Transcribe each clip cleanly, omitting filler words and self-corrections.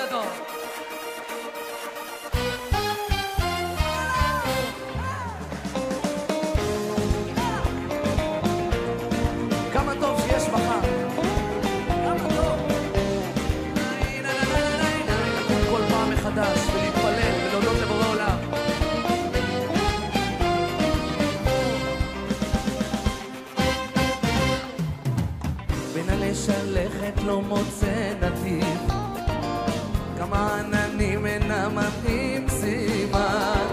טוב. כמה טוב שיש מחר. כמה טוב. לקום כל פעם מחדש ולהתפלל ולהודות לבורא עולם. בין הלשלכת לא מוצא נתיב, כמה עננים אינם מתאים סימן,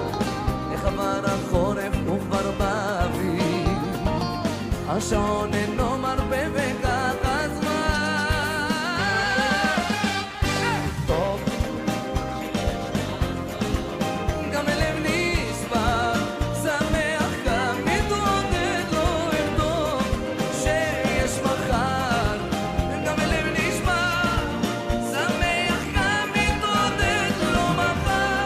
איך עבר החורף וכבר באביב, השעון אינו מרבה וכך הזמן. טוב, גם הלב נשבר, שמח גם מתעודד, לא אבדוק שיש מחר. גם הלב נשבר, שמח גם מתעודד, לא מחר.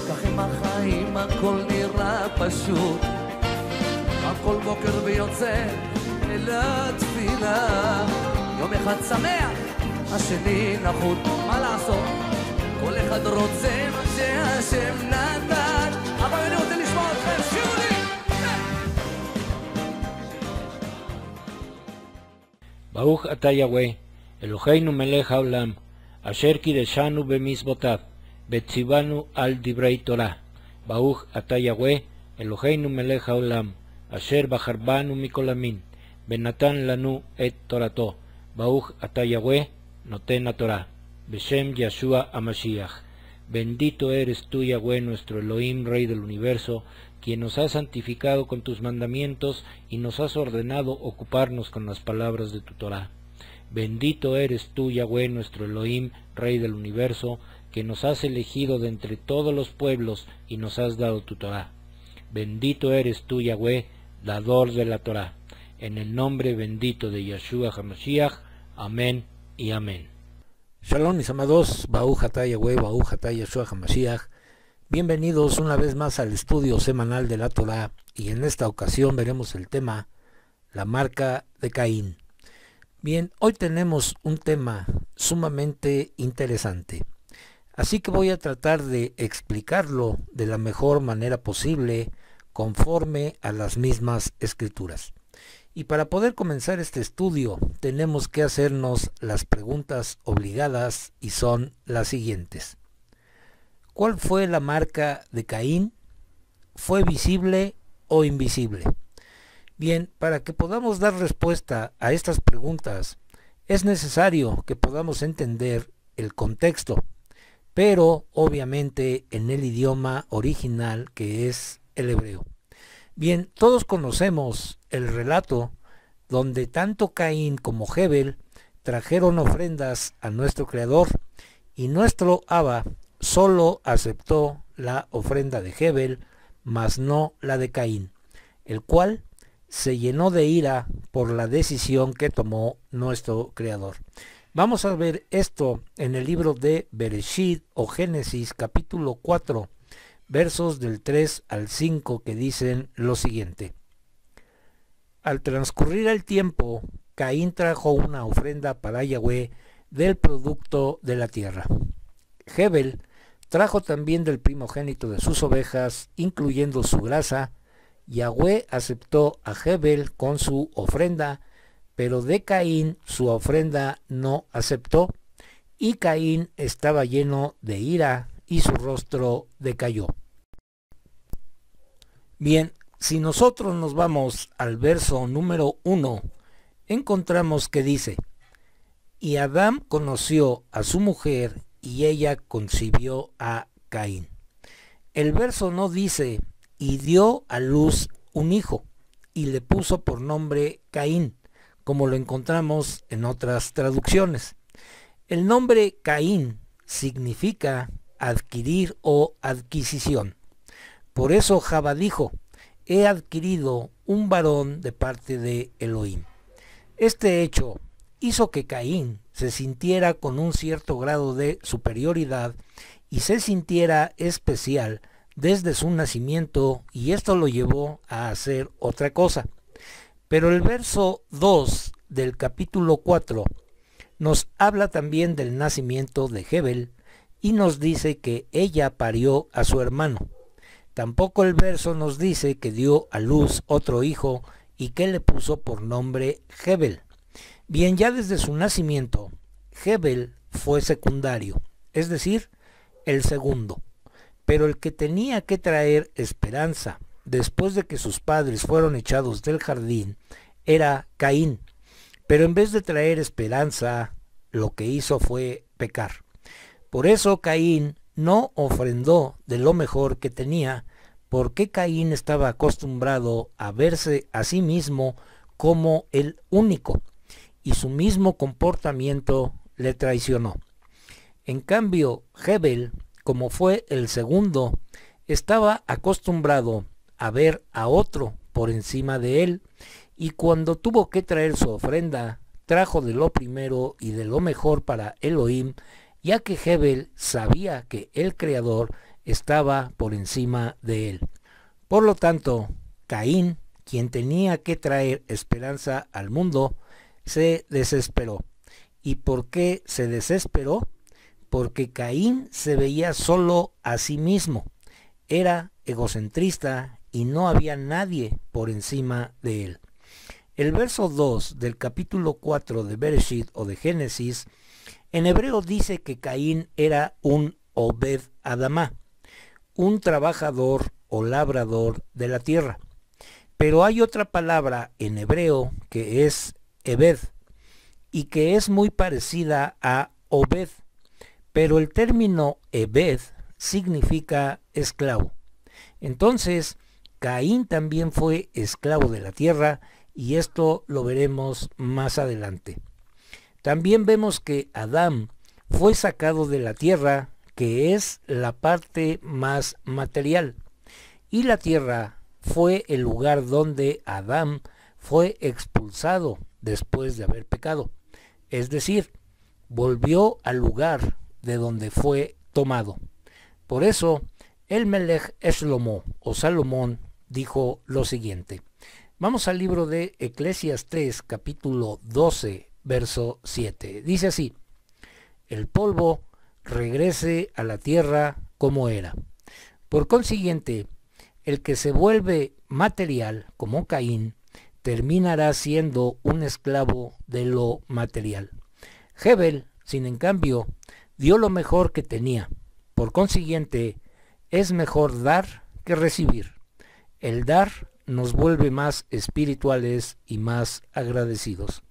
כך עם החיים הכל נראה פשוט, קם כל בוקר ויוצא אל התפילה, יום אחד שמח, השני נחות, מה לעשות? כל אחד רוצה מה שהשם נתן, אבל אני רוצה לשמוע אתכם, שירו לי! ברוך אתה יהוה, אלוהינו מלך העולם, אשר קידשנו במצוותיו, וציוונו על דברי תורה. ברוך אתה יהוה, אלוהינו מלך העולם, אשר בחר בנו מכל המין, ונתן לנו את תורתו. ברוך אתה יהוה, נותן התורה. בשם ישוע המשיח. Bendito eres tú, Yahweh, nuestro Elohim, Rey del universo, quien nos has santificado con tus mandamientos y nos has ordenado ocuparnos con las palabras de tu Torah. Bendito eres tú, Yahweh, nuestro Elohim, Rey del universo, que nos has elegido de entre todos los pueblos y nos has dado tu Torah. Bendito eres tú, Yahweh, dador de la Torah. En el nombre bendito de Yeshua HaMashiach. Amén y amén. Shalom mis amados, Baruch atah Yahweh, Baruch atah Yeshua HaMashiach. Bienvenidos una vez más al estudio semanal de la Torah, y en esta ocasión veremos el tema, la marca de Caín. Bien, hoy tenemos un tema sumamente interesante, así que voy a tratar de explicarlo de la mejor manera posible, conforme a las mismas escrituras. Y para poder comenzar este estudio tenemos que hacernos las preguntas obligadas, y son las siguientes. ¿Cuál fue la marca de Caín? ¿Fue visible o invisible? Bien, para que podamos dar respuesta a estas preguntas es necesario que podamos entender el contexto, pero obviamente en el idioma original, que es el hebreo. Bien, todos conocemos el relato donde tanto Caín como Hebel trajeron ofrendas a nuestro Creador, y nuestro Abba solo aceptó la ofrenda de Hebel, mas no la de Caín, el cual se llenó de ira por la decisión que tomó nuestro Creador. Vamos a ver esto en el libro de Bereshit o Génesis capítulo 4, versos del 3 al 5, que dicen lo siguiente. Al transcurrir el tiempo, Caín trajo una ofrenda para Yahweh del producto de la tierra. Hebel trajo también del primogénito de sus ovejas, incluyendo su grasa. Yahweh aceptó a Hebel con su ofrenda, pero de Caín su ofrenda no aceptó, y Caín estaba lleno de ira y su rostro decayó. Bien, si nosotros nos vamos al verso número 1, encontramos que dice: y Adán conoció a su mujer y ella concibió a Caín. El verso no dice y dio a luz un hijo y le puso por nombre Caín, como lo encontramos en otras traducciones. El nombre Caín significa adquirir o adquisición. Por eso Jabá dijo: he adquirido un varón de parte de Elohim. Este hecho hizo que Caín se sintiera con un cierto grado de superioridad y se sintiera especial desde su nacimiento, y esto lo llevó a hacer otra cosa. Pero el verso 2 del capítulo 4 nos habla también del nacimiento de Jebel y nos dice que ella parió a su hermano. Tampoco el verso nos dice que dio a luz otro hijo y que le puso por nombre Jebel. Bien, ya desde su nacimiento, Jebel fue secundario, es decir, el segundo. Pero el que tenía que traer esperanza después de que sus padres fueron echados del jardín era Caín. Pero en vez de traer esperanza, lo que hizo fue pecar. Por eso Caín no ofrendó de lo mejor que tenía, porque Caín estaba acostumbrado a verse a sí mismo como el único, y su mismo comportamiento le traicionó. En cambio, Jebel, como fue el segundo, estaba acostumbrado a ver a otro por encima de él, y cuando tuvo que traer su ofrenda, trajo de lo primero y de lo mejor para Elohim, ya que Jebel sabía que el Creador estaba por encima de él. Por lo tanto, Caín, quien tenía que traer esperanza al mundo, se desesperó. ¿Y por qué se desesperó? Porque Caín se veía solo a sí mismo, era egocentrista y no había nadie por encima de él. El verso 2 del capítulo 4 de Bereshit o de Génesis, en hebreo dice que Caín era un Obed Adamá, un trabajador o labrador de la tierra. Pero hay otra palabra en hebreo que es Ebed y que es muy parecida a Obed. Pero el término Ebed significa esclavo. Entonces, Caín también fue esclavo de la tierra, y esto lo veremos más adelante. También vemos que Adán fue sacado de la tierra, que es la parte más material, y la tierra fue el lugar donde Adán fue expulsado después de haber pecado. Es decir, volvió al lugar de donde fue tomado. Por eso, el Melech Shlomo o Salomón dijo lo siguiente. Vamos al libro de Eclesiastés capítulo 12, verso 7. Dice así: el polvo regrese a la tierra como era. Por consiguiente, el que se vuelve material como Caín terminará siendo un esclavo de lo material. Jebel, sin en cambio, dio lo mejor que tenía. Por consiguiente, es mejor dar que recibir. El dar nos vuelve más espirituales y más agradecidos.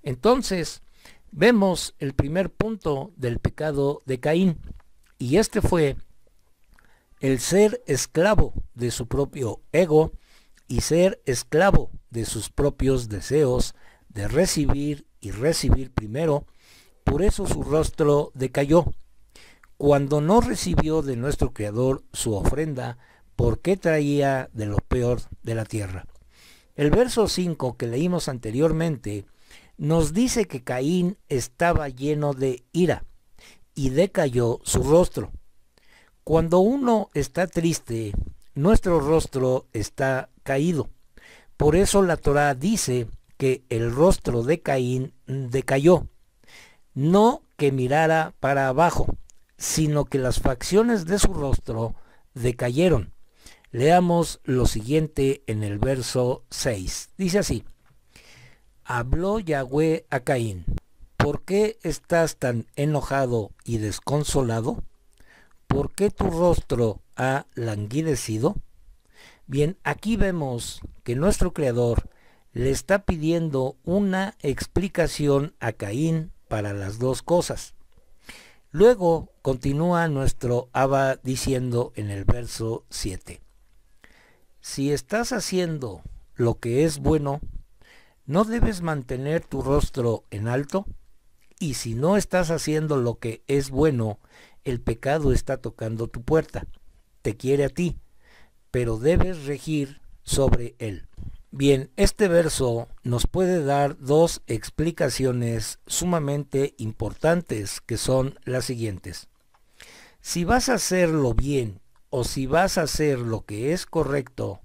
Entonces, vemos el primer punto del pecado de Caín, y este fue el ser esclavo de su propio ego y ser esclavo de sus propios deseos de recibir y recibir primero. Por eso su rostro decayó. Cuando no recibió de nuestro Creador su ofrenda, porque traía de lo peor de la tierra. El verso 5 que leímos anteriormente nos dice que Caín estaba lleno de ira y decayó su rostro. Cuando uno está triste, nuestro rostro está caído. Por eso la Torá dice que el rostro de Caín decayó. No que mirara para abajo, sino que las facciones de su rostro decayeron. Leamos lo siguiente en el verso 6. Dice así: habló Yahweh a Caín: ¿por qué estás tan enojado y desconsolado? ¿Por qué tu rostro ha languidecido? Bien, aquí vemos que nuestro Creador le está pidiendo una explicación a Caín para las dos cosas. Luego continúa nuestro Abba diciendo en el verso 7: si estás haciendo lo que es bueno, ¿no debes mantener tu rostro en alto? Y si no estás haciendo lo que es bueno, el pecado está tocando tu puerta. Te quiere a ti, pero debes regir sobre él. Bien, este verso nos puede dar dos explicaciones sumamente importantes, que son las siguientes. Si vas a hacerlo bien o si vas a hacer lo que es correcto,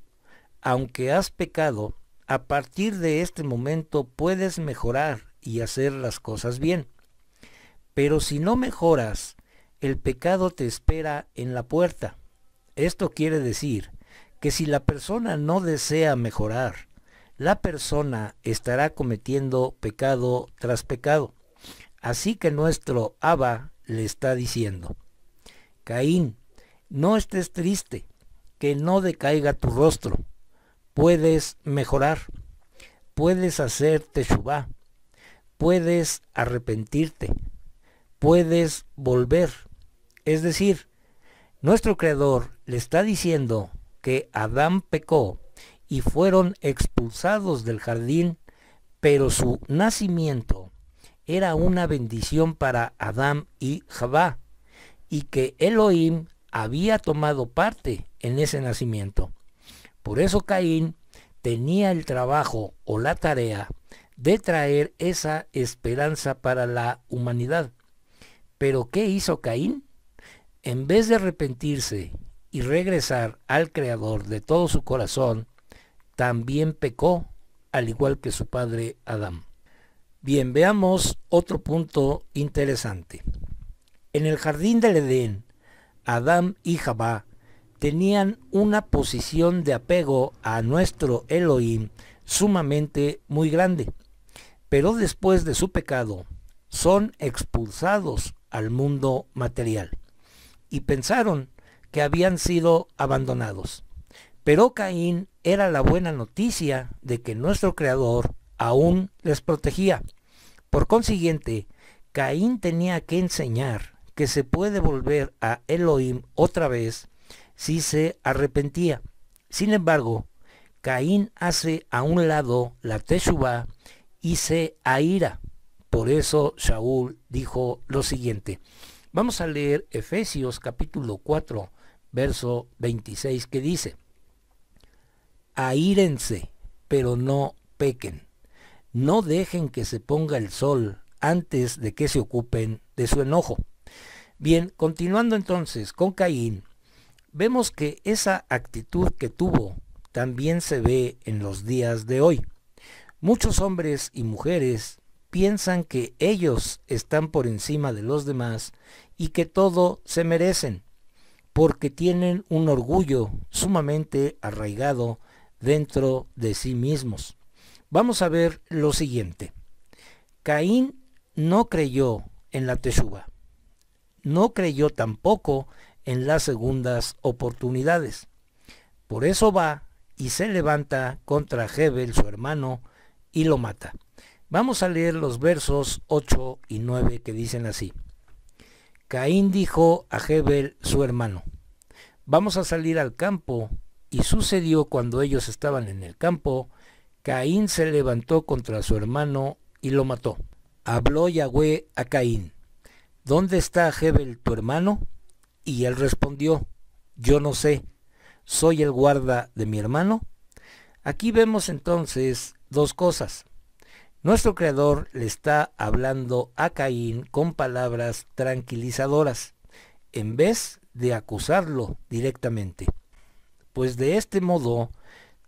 aunque has pecado, a partir de este momento puedes mejorar y hacer las cosas bien. Pero si no mejoras, el pecado te espera en la puerta. Esto quiere decir que si la persona no desea mejorar, la persona estará cometiendo pecado tras pecado. Así que nuestro Abba le está diciendo: Caín, no estés triste, que no decaiga tu rostro. Puedes mejorar, puedes hacer teshuvá, puedes arrepentirte, puedes volver. Es decir, nuestro Creador le está diciendo que Adán pecó y fueron expulsados del jardín, pero su nacimiento era una bendición para Adán y Javá, y que Elohim había tomado parte en ese nacimiento. Por eso Caín tenía el trabajo o la tarea de traer esa esperanza para la humanidad. Pero ¿qué hizo Caín? En vez de arrepentirse y regresar al Creador de todo su corazón, también pecó, al igual que su padre Adán. Bien, veamos otro punto interesante. En el jardín del Edén, Adán y Javá tenían una posición de apego a nuestro Elohim sumamente muy grande, pero después de su pecado son expulsados al mundo material y pensaron que habían sido abandonados. Pero Caín era la buena noticia de que nuestro Creador aún les protegía. Por consiguiente, Caín tenía que enseñar que se puede volver a Elohim otra vez si se arrepentía. Sin embargo, Caín hace a un lado la teshuvá y se aira. Por eso Shaul dijo lo siguiente. Vamos a leer Efesios capítulo 4, verso 26, que dice: Aírense, pero no pequen. No dejen que se ponga el sol antes de que se ocupen de su enojo. Bien, continuando entonces con Caín, vemos que esa actitud que tuvo también se ve en los días de hoy. Muchos hombres y mujeres piensan que ellos están por encima de los demás y que todo se merecen, porque tienen un orgullo sumamente arraigado dentro de sí mismos. Vamos a ver lo siguiente. Caín no creyó en la teshuvá. No creyó tampoco en las segundas oportunidades. Por eso va y se levanta contra Hebel, su hermano, y lo mata. Vamos a leer los versos 8 y 9 que dicen así. Caín dijo a Hebel, su hermano: Vamos a salir al campo. Y sucedió cuando ellos estaban en el campo, Caín se levantó contra su hermano y lo mató. Habló Yahweh a Caín: ¿Dónde está Hebel tu hermano? Y él respondió: Yo no sé, ¿soy el guarda de mi hermano? Aquí vemos entonces dos cosas. Nuestro Creador le está hablando a Caín con palabras tranquilizadoras, en vez de acusarlo directamente. Pues de este modo,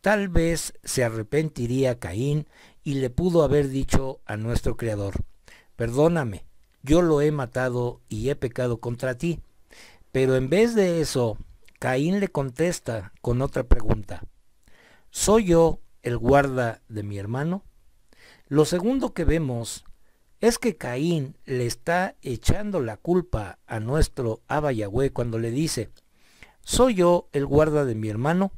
tal vez se arrepentiría Caín y le pudo haber dicho a nuestro Creador: Perdóname, yo lo he matado y he pecado contra ti. Pero en vez de eso, Caín le contesta con otra pregunta: ¿Soy yo el guarda de mi hermano? Lo segundo que vemos es que Caín le está echando la culpa a nuestro Abba Yahweh cuando le dice: ¿Soy yo el guarda de mi hermano?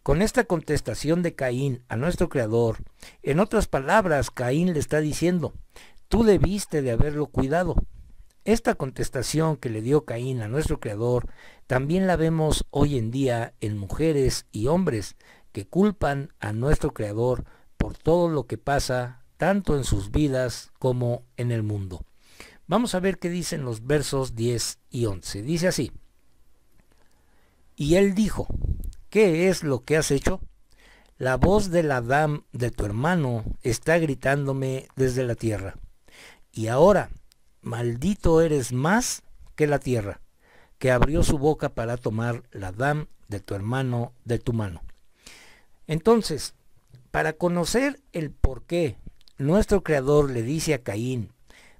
Con esta contestación de Caín a nuestro Creador, en otras palabras, Caín le está diciendo: tú debiste de haberlo cuidado. Esta contestación que le dio Caín a nuestro Creador también la vemos hoy en día en mujeres y hombres que culpan a nuestro Creador por todo lo que pasa tanto en sus vidas como en el mundo. Vamos a ver qué dicen los versos 10 y 11. Dice así: Y él dijo: ¿qué es lo que has hecho? la voz del Adán de tu hermano está gritándome desde la tierra. Y ahora, maldito eres más que la tierra, que abrió su boca para tomar la Adán de tu hermano de tu mano. Entonces, para conocer el por qué nuestro Creador le dice a Caín,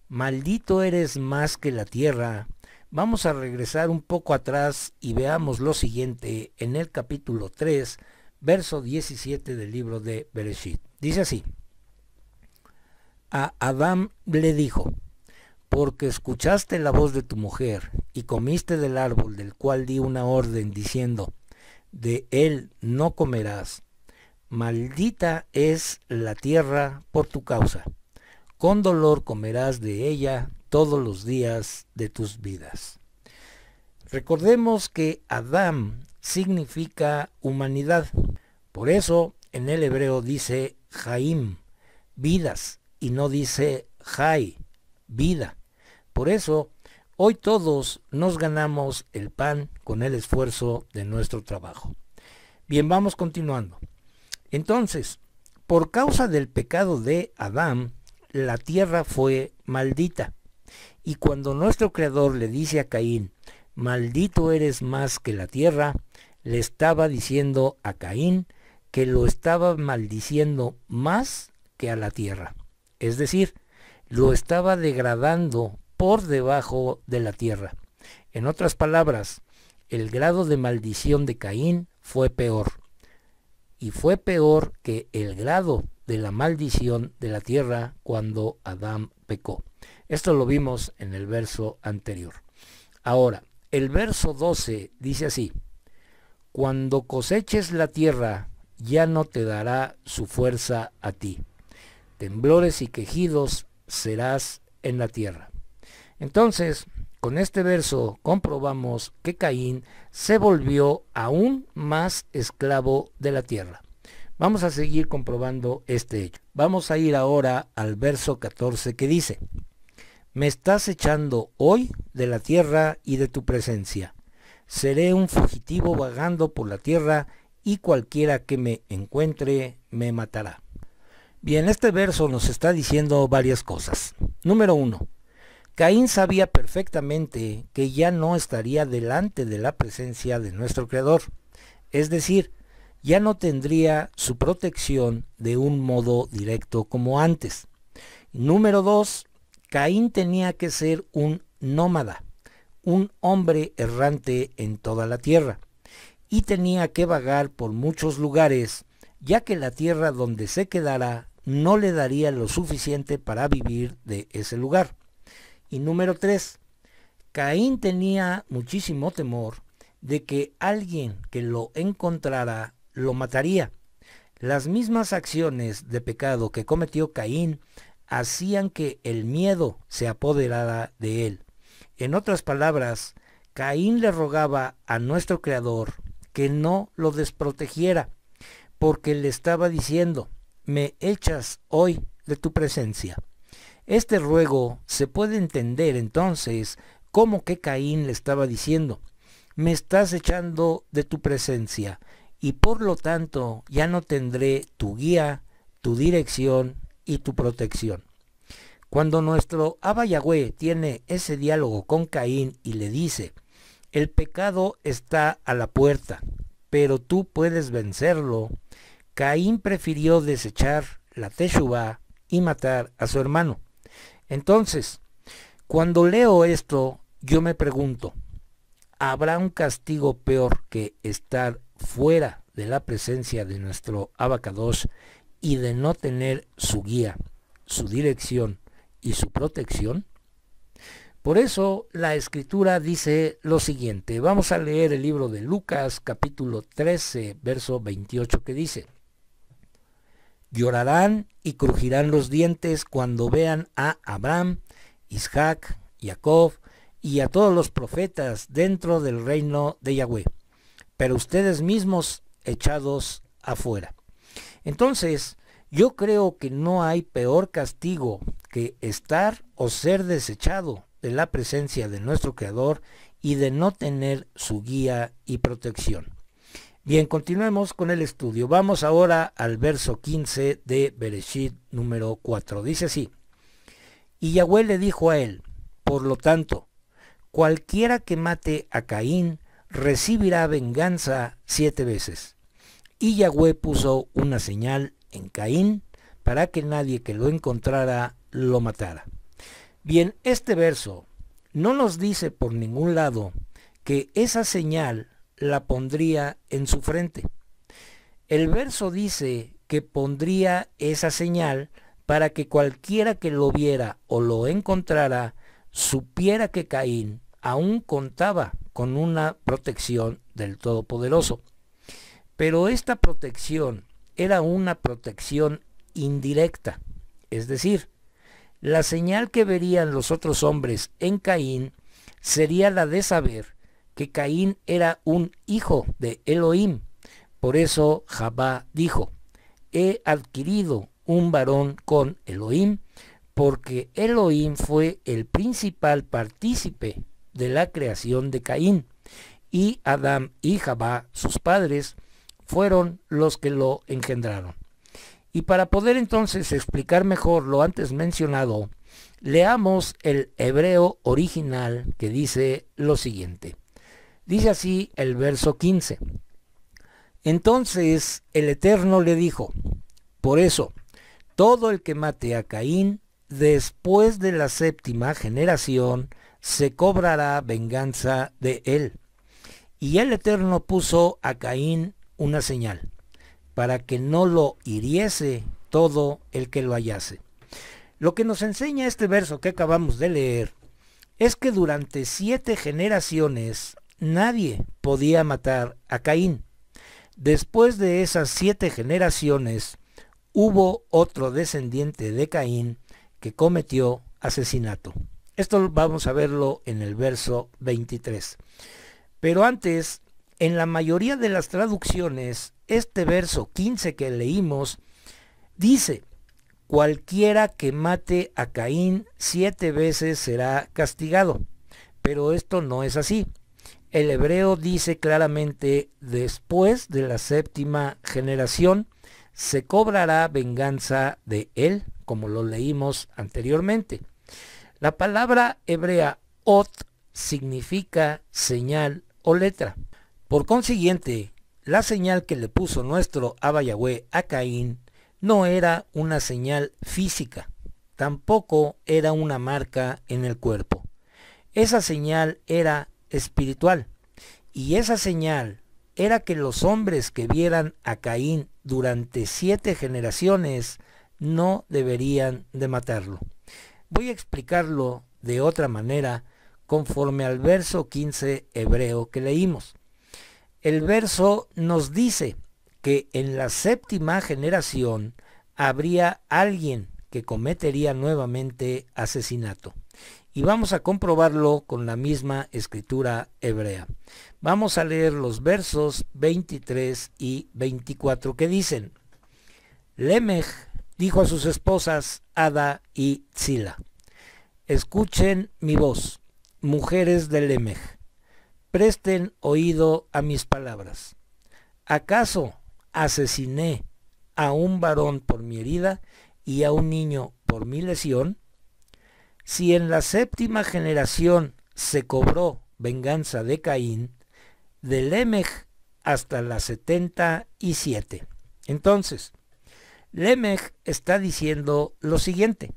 maldito eres más que la tierra, vamos a regresar un poco atrás y veamos lo siguiente en el capítulo 3, verso 17 del libro de Bereshit. Dice así: a Adán le dijo, porque escuchaste la voz de tu mujer y comiste del árbol del cual di una orden diciendo, de él no comerás, maldita es la tierra por tu causa, con dolor comerás de ella todos los días de tus vidas. Recordemos que Adán significa humanidad. Por eso en el hebreo dice Jaim, vidas, y no dice Jai, vida. Por eso hoy todos nos ganamos el pan con el esfuerzo de nuestro trabajo. Bien, vamos continuando. Entonces, por causa del pecado de Adán, la tierra fue maldita. Y cuando nuestro Creador le dice a Caín, maldito eres más que la tierra, le estaba diciendo a Caín que lo estaba maldiciendo más que a la tierra. Es decir, lo estaba degradando por debajo de la tierra. En otras palabras, el grado de maldición de Caín fue peor. Y fue peor que el grado de la maldición de la tierra cuando Adán pecó. Esto lo vimos en el verso anterior. Ahora, el verso 12 dice así: cuando coseches la tierra, ya no te dará su fuerza a ti. Temblores y quejidos serás en la tierra. Entonces, con este verso comprobamos que Caín se volvió aún más esclavo de la tierra. Vamos a seguir comprobando este hecho. Vamos a ir ahora al verso 14 que dice: me estás echando hoy de la tierra y de tu presencia. Seré un fugitivo vagando por la tierra y cualquiera que me encuentre me matará. Bien, este verso nos está diciendo varias cosas. Número 1. Caín sabía perfectamente que ya no estaría delante de la presencia de nuestro Creador. Es decir, ya no tendría su protección de un modo directo como antes. Número 2. Caín tenía que ser un nómada, un hombre errante en toda la tierra, y tenía que vagar por muchos lugares, ya que la tierra donde se quedara no le daría lo suficiente para vivir de ese lugar. Y número 3, Caín tenía muchísimo temor de que alguien que lo encontrara lo mataría. Las mismas acciones de pecado que cometió Caín hacían que el miedo se apoderara de él. En otras palabras, Caín le rogaba a nuestro Creador que no lo desprotegiera, porque le estaba diciendo, me echas hoy de tu presencia. Este ruego se puede entender entonces como que Caín le estaba diciendo, me estás echando de tu presencia, y por lo tanto ya no tendré tu guía, tu dirección y tu protección. Cuando nuestro Abba Yahweh tiene ese diálogo con Caín y le dice, el pecado está a la puerta, pero tú puedes vencerlo, Caín prefirió desechar la teshuvá y matar a su hermano. Entonces, cuando leo esto, yo me pregunto, ¿habrá un castigo peor que estar fuera de la presencia de nuestro Abba Kadosh y de no tener su guía, su dirección y su protección? Por eso la Escritura dice lo siguiente. Vamos a leer el libro de Lucas, capítulo 13, verso 28, que dice: llorarán y crujirán los dientes cuando vean a Abraham, Isaac, Jacob y a todos los profetas dentro del reino de Yahweh, pero ustedes mismos echados afuera. Entonces, yo creo que no hay peor castigo que estar o ser desechado de la presencia de nuestro Creador y de no tener su guía y protección. Bien, continuemos con el estudio. Vamos ahora al verso 15 de Bereshit número 4. Dice así: y Yahweh le dijo a él, por lo tanto, cualquiera que mate a Caín recibirá venganza 7 veces. Y Yahweh puso una señal en Caín para que nadie que lo encontrara lo matara. Bien, este verso no nos dice por ningún lado que esa señal la pondría en su frente. El verso dice que pondría esa señal para que cualquiera que lo viera o lo encontrara supiera que Caín aún contaba con una protección del Todopoderoso. Pero esta protección era una protección indirecta, es decir, la señal que verían los otros hombres en Caín sería la de saber que Caín era un hijo de Elohim. Por eso Jabá dijo: he adquirido un varón con Elohim, porque Elohim fue el principal partícipe de la creación de Caín, y Adán y Jabá, sus padres, fueron los que lo engendraron. Y para poder entonces explicar mejor lo antes mencionado, leamos el hebreo original, que dice lo siguiente. Dice así el verso 15. Entonces el Eterno le dijo: por eso, todo el que mate a Caín, después de la 7ª generación, se cobrará venganza de él. Y el Eterno puso a Caín una señal, para que no lo hiriese todo el que lo hallase. Lo que nos enseña este verso que acabamos de leer es que durante 7 generaciones nadie podía matar a Caín. Después de esas 7 generaciones hubo otro descendiente de Caín que cometió asesinato. Esto vamos a verlo en el verso 23. Pero antes, en la mayoría de las traducciones, este verso 15 que leímos dice: cualquiera que mate a Caín 7 veces será castigado. Pero esto no es así. El hebreo dice claramente: después de la 7ª generación se cobrará venganza de él, como lo leímos anteriormente. La palabra hebrea ot significa señal o letra. Por consiguiente, la señal que le puso nuestro Abba Yahweh a Caín no era una señal física, tampoco era una marca en el cuerpo. Esa señal era espiritual, y esa señal era que los hombres que vieran a Caín durante 7 generaciones no deberían de matarlo. Voy a explicarlo de otra manera conforme al verso 15 hebreo que leímos. El verso nos dice que en la 7ª generación habría alguien que cometería nuevamente asesinato. Y vamos a comprobarlo con la misma escritura hebrea. Vamos a leer los versos 23 y 24 que dicen: Lemech dijo a sus esposas Ada y Tzila: escuchen mi voz, mujeres de Lemech, presten oído a mis palabras. ¿Acaso asesiné a un varón por mi herida y a un niño por mi lesión? Si en la 7ª generación se cobró venganza de Caín, de Lemech hasta la 77. Entonces, Lemech está diciendo lo siguiente: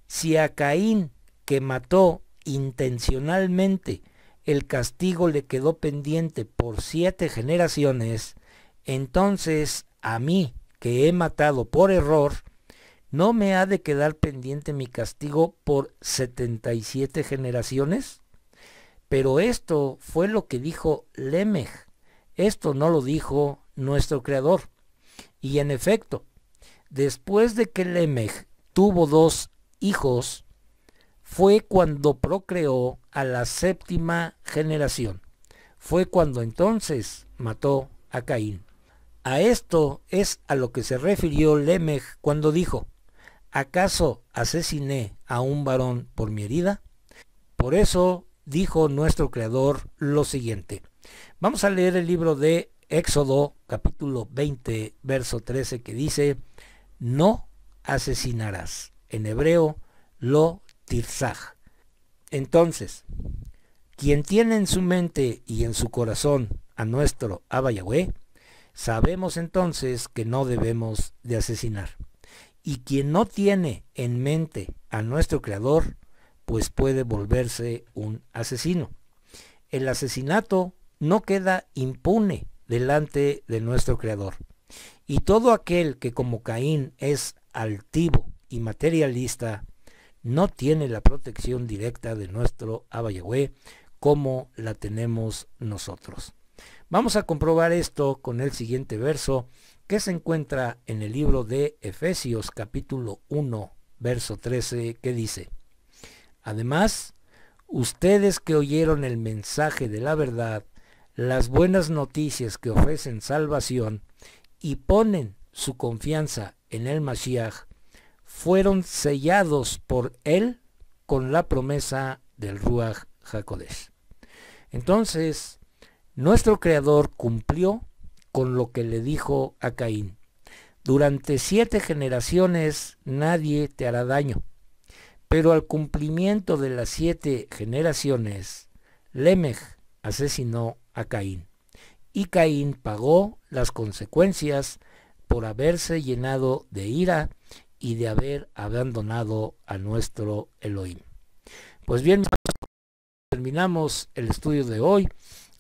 si a Caín, que mató intencionalmente, el castigo le quedó pendiente por 7 generaciones, entonces a mí, que he matado por error, ¿no me ha de quedar pendiente mi castigo por 77 generaciones? Pero esto fue lo que dijo Lemech. Esto no lo dijo nuestro Creador. Y en efecto, después de que Lemech tuvo 2 hijos, fue cuando procreó a la 7ª generación. Fue cuando entonces mató a Caín. A esto es a lo que se refirió Lemech cuando dijo: ¿acaso asesiné a un varón por mi herida? Por eso dijo nuestro Creador lo siguiente. Vamos a leer el libro de Éxodo capítulo 20, verso 13, que dice, no asesinarás. En hebreo, lo tirzaj. Entonces, quien tiene en su mente y en su corazón a nuestro Abba Yahweh, sabemos entonces que no debemos de asesinar. Y quien no tiene en mente a nuestro Creador, pues puede volverse un asesino. El asesinato no queda impune delante de nuestro Creador. Y todo aquel que como Caín es altivo y materialista, no tiene la protección directa de nuestro Abba Yahweh como la tenemos nosotros. Vamos a comprobar esto con el siguiente verso que se encuentra en el libro de Efesios capítulo 1, verso 13, que dice, además, ustedes que oyeron el mensaje de la verdad, las buenas noticias que ofrecen salvación y ponen su confianza en el Mashiach, fueron sellados por él con la promesa del Ruach HaKodesh. Entonces, nuestro Creador cumplió con lo que le dijo a Caín. Durante 7 generaciones nadie te hará daño. Pero al cumplimiento de las 7 generaciones, Lemej asesinó a Caín. Y Caín pagó las consecuencias por haberse llenado de ira y de haber abandonado a nuestro Elohim. Pues bien, terminamos el estudio de hoy.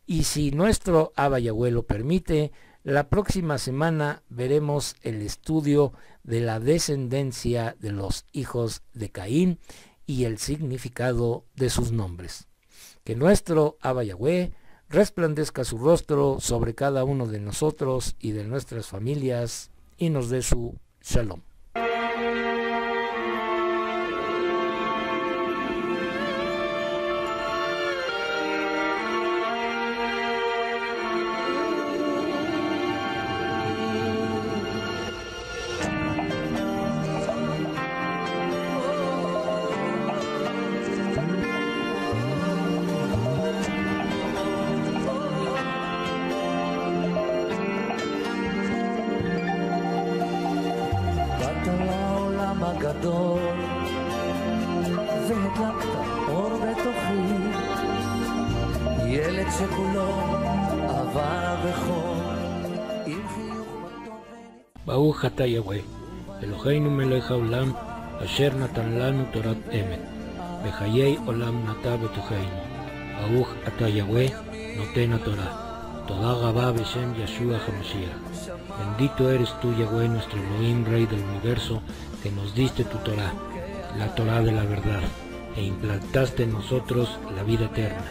Y si nuestro Abba Yahweh lo permite, la próxima semana veremos el estudio de la descendencia de los hijos de Caín y el significado de sus nombres. Que nuestro Abba Yahweh resplandezca su rostro sobre cada uno de nosotros y de nuestras familias y nos dé su shalom. הגדול והדלקת אור בתוכי ילד שכולו אהבה וחור עם חיוך בטוב ברוך אתה יהוה אלוהינו מלך העולם אשר נתן לנו תורת אמת בחיי עולם נטע בתוכנו ברוך אתה יהוה נותן התורה תודה רבה בשם ישוע המשיח. Bendito eres tú, Yahweh, nuestro Elohim, Rey del Universo, que nos diste tu Torah, la Torah de la verdad, e implantaste en nosotros la vida eterna.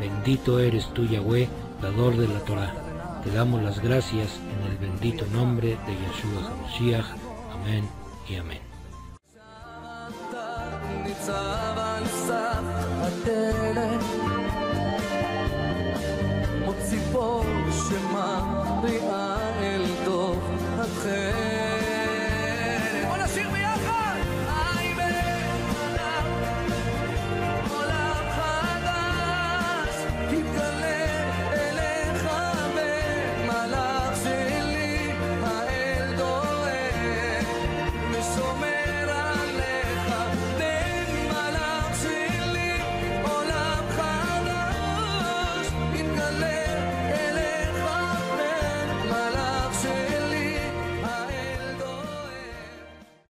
Bendito eres tú, Yahweh, dador de la Torah. Te damos las gracias en el bendito nombre de Yeshua HaMashiach. Amén y amén. ציפור שמריעה